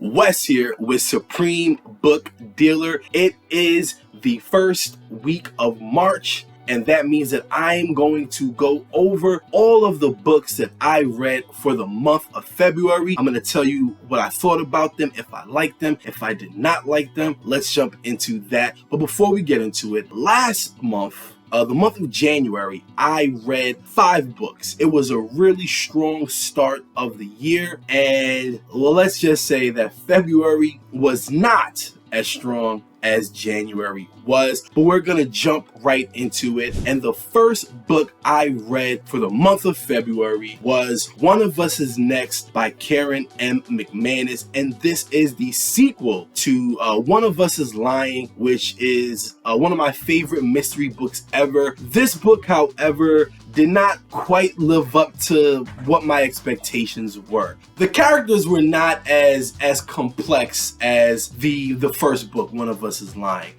Wes here with Supreme Book Dealer. It is the first week of March, and that means that I'm going to go over all of the books that I read for the month of February. I'm going to tell you what I thought about them, if I liked them, if I did not like them. Let's jump into that. But before we get into it, last month, the month of January, I read 5 books. It was a really strong start of the year, and let's just say that February was not as strong as January was, but we're gonna jump right into it. And the first book I read for the month of February was One of Us Is Next by Karen M. McManus, and this is the sequel to One of Us Is Lying, which is one of my favorite mystery books ever. This book, however, did not quite live up to what my expectations were. The characters were not as complex as the first book, One of Us Is Lying.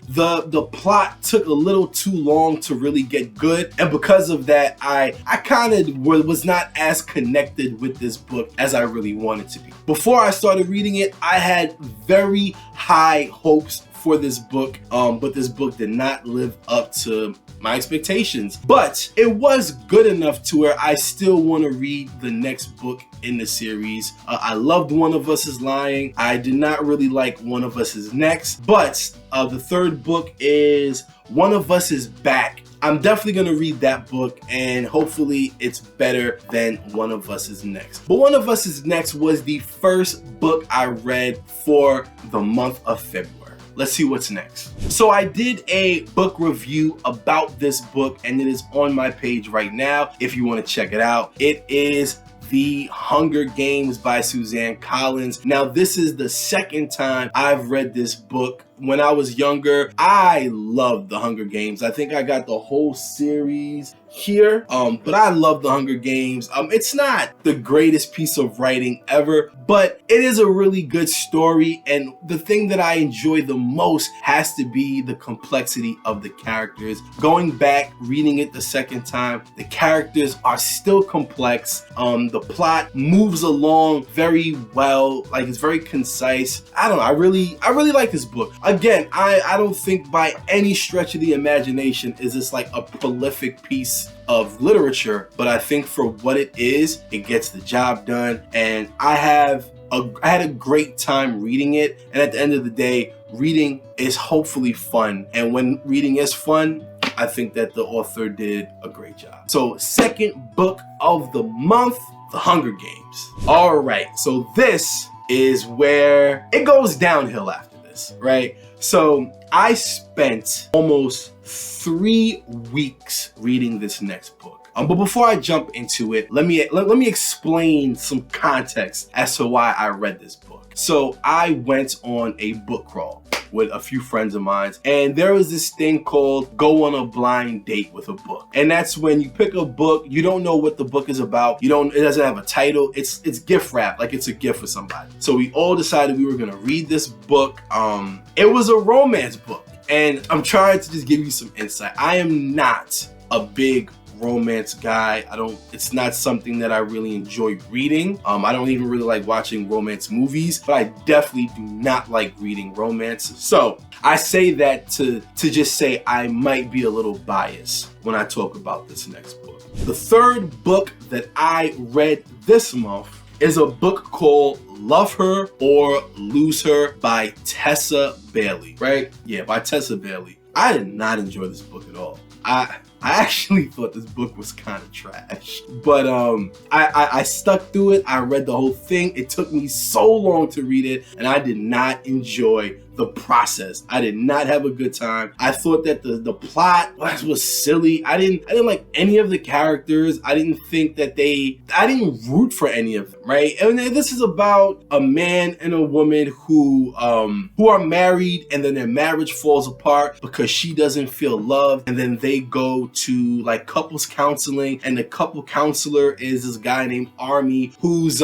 The plot took a little too long to really get good, and because of that, I kind of was not as connected with this book as I really wanted to be. Before I started reading it, I had very high hopes for this book, but this book did not live up to my expectations. But it was good enough to where I still want to read the next book in the series. I loved One of Us Is Lying. I did not really like One of Us Is Next, but the third book is One of Us Is Back. I'm definitely going to read that book, and hopefully it's better than One of Us Is Next. But One of Us Is Next was the first book I read for the month of February. Let's see what's next. So I did a book review about this book, and it is on my page right now if you want to check it out. It is The Hunger Games by Suzanne Collins. Now, this is the second time I've read this book. When I was younger, I loved The Hunger Games. I think I got the whole series here, but I love The Hunger Games. It's not the greatest piece of writing ever, but it is a really good story, and the thing that I enjoy the most has to be the complexity of the characters. Going back, reading it the second time, the characters are still complex. The plot moves along very well, like it's very concise. I don't know, I really like this book. Again, I don't think by any stretch of the imagination is this like a prolific piece of literature, but I think for what it is, it gets the job done, and I had a great time reading it. And at the end of the day, reading is hopefully fun, and when reading is fun, I think that the author did a great job. So, second book of the month, The Hunger Games. All right, so this is where it goes downhill after this, right? So I spent almost 3 weeks reading this next book. But before I jump into it, let me explain some context as to why I read this book. So I went on a book crawl with a few friends of mine, and there was this thing called go on a blind date with a book. And that's when you pick a book, you don't know what the book is about, it doesn't have a title, it's gift wrap, like it's a gift for somebody. So we all decided we were gonna read this book. It was a romance book, and I'm trying to just give you some insight. I am not a big romance guy. It's not something that I really enjoy reading. I don't even really like watching romance movies, but I definitely do not like reading romance. So I say that to just say I might be a little biased when I talk about this next book. The third book that I read this month is a book called Love Her or Lose Her by Tessa Bailey, right? Yeah, by Tessa Bailey. I did not enjoy this book at all. I actually thought this book was kind of trash, but I stuck through it. I read the whole thing. It took me so long to read it, and I did not enjoy the process. I did not have a good time. I thought that the plot was silly. I didn't like any of the characters. I didn't think that I didn't root for any of them, right? And this is about a man and a woman who are married, and then their marriage falls apart because she doesn't feel loved, and then they go to like couples counseling, and the couple counselor is this guy named Army, who's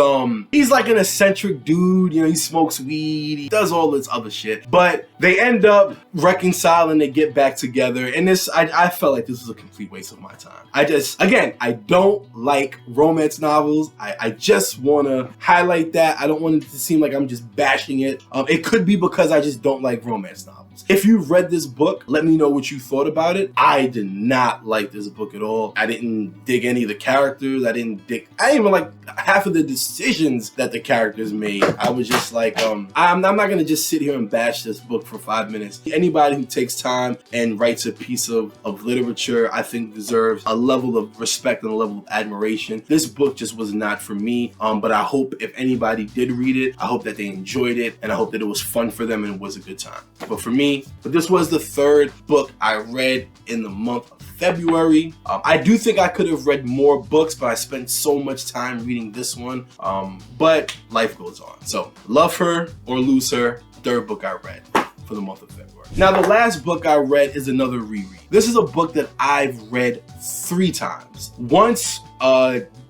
he's like an eccentric dude. He smokes weed, he does all this other shit. it. But they end up reconciling, they get back together, and I felt like this was a complete waste of my time. I don't like romance novels. I just want to highlight that. I don't want it to seem like I'm just bashing it. It could be because I just don't like romance novels. If you've read this book, let me know what you thought about it. I did not like this book at all. I didn't dig any of the characters. I didn't even like half of the decisions that the characters made. I was just like, I'm not gonna just sit here and bash this book for 5 minutes. Anybody who takes time and writes a piece of literature, I think deserves a level of respect and a level of admiration. This book just was not for me, but I hope if anybody did read it, I hope that they enjoyed it, and I hope that it was fun for them and it was a good time. But for me, this was the third book I read in the month of February. I do think I could have read more books, but I spent so much time reading this one. But life goes on. So, Love Her or Lose Her, third book I read for the month of February. Now, the last book I read is another reread. This is a book that I've read 3 times. Once,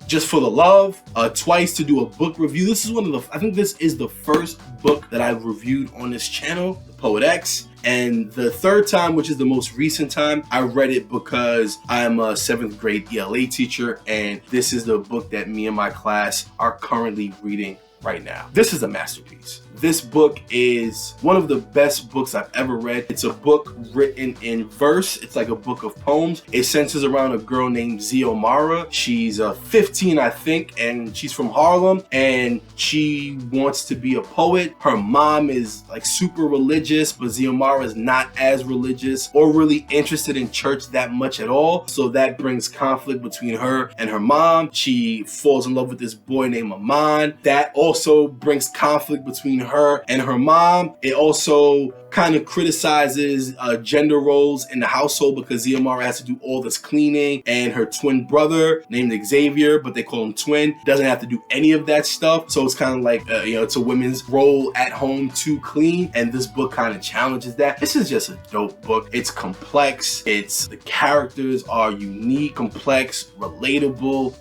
just for the love, twice to do a book review. I think this is the first book that I've reviewed on this channel, The Poet X. And the third time, which is the most recent time, I read it because I'm a 7th grade ELA teacher, and this is the book that me and my class are currently reading right now. This is a masterpiece. This book is one of the best books I've ever read. It's a book written in verse. It's like a book of poems. It centers around a girl named Xiomara. She's 15, I think, and she's from Harlem, and she wants to be a poet. Her mom is like super religious, but Xiomara is not as religious or really interested in church that much at all. So that brings conflict between her and her mom. She falls in love with this boy named Aman. That also brings conflict between her and her mom. It also kind of criticizes gender roles in the household because Xiomara has to do all this cleaning, and her twin brother named Xavier, but they call him Twin, doesn't have to do any of that stuff. So it's kind of like, it's a women's role at home to clean, and this book kind of challenges that. This is just a dope book. It's complex. The characters are unique, complex, relatable.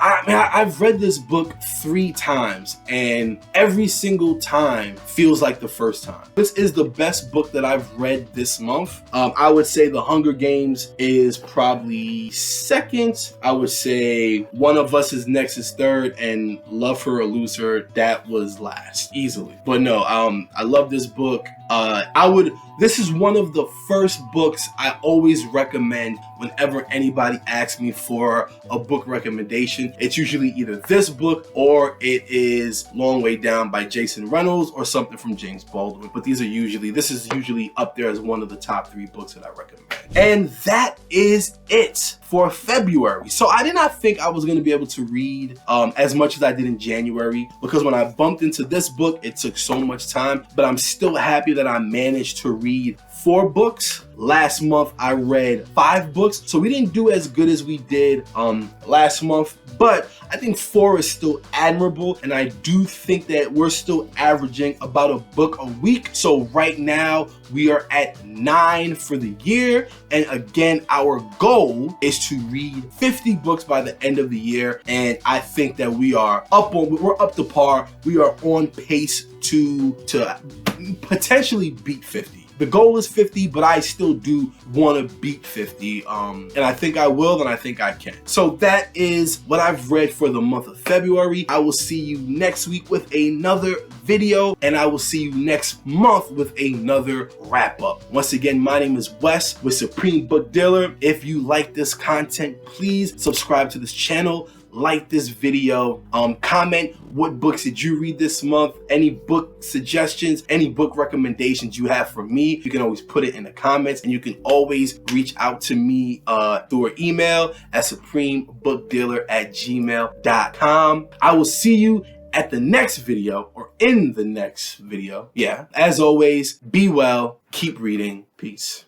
I've read this book 3 times, and every single time feels like the first time. This is the best book that I've read this month. I would say The Hunger Games is probably second. I would say One of Us is next, is third, and Love Her or Lose Her, that was last, easily. But no, I love this book. This is one of the first books I always recommend whenever anybody asks me for a book recommendation. It's usually either this book or it is Long Way Down by Jason Reynolds or something from James Baldwin. But this is usually up there as one of the top 3 books that I recommend. And that is it for February. So I did not think I was going to be able to read as much as I did in January, because when I bumped into this book, it took so much time, but I'm still happy that I managed to read 4 books. Last month I read 5 books, so we didn't do as good as we did last month, but I think 4 is still admirable, and I do think that we're still averaging about a book a week. So right now we are at 9 for the year, and again, our goal is to read 50 books by the end of the year, and I think that we're up to par. We are on pace to potentially beat 50. The goal is 50, but I still do want to beat 50. And I think I will, and I think I can. So that is what I've read for the month of February. I will see you next week with another video, and I will see you next month with another wrap up. Once again, my name is Wes with Supreme Book Dealer. If you like this content, please subscribe to this channel. Like this video, comment what books did you read this month, any book suggestions, any book recommendations you have for me. You can always put it in the comments, and you can always reach out to me through an email at supremebookdealer@gmail.com. I will see you at the next video, or in the next video. Yeah, as always, be well, keep reading, peace.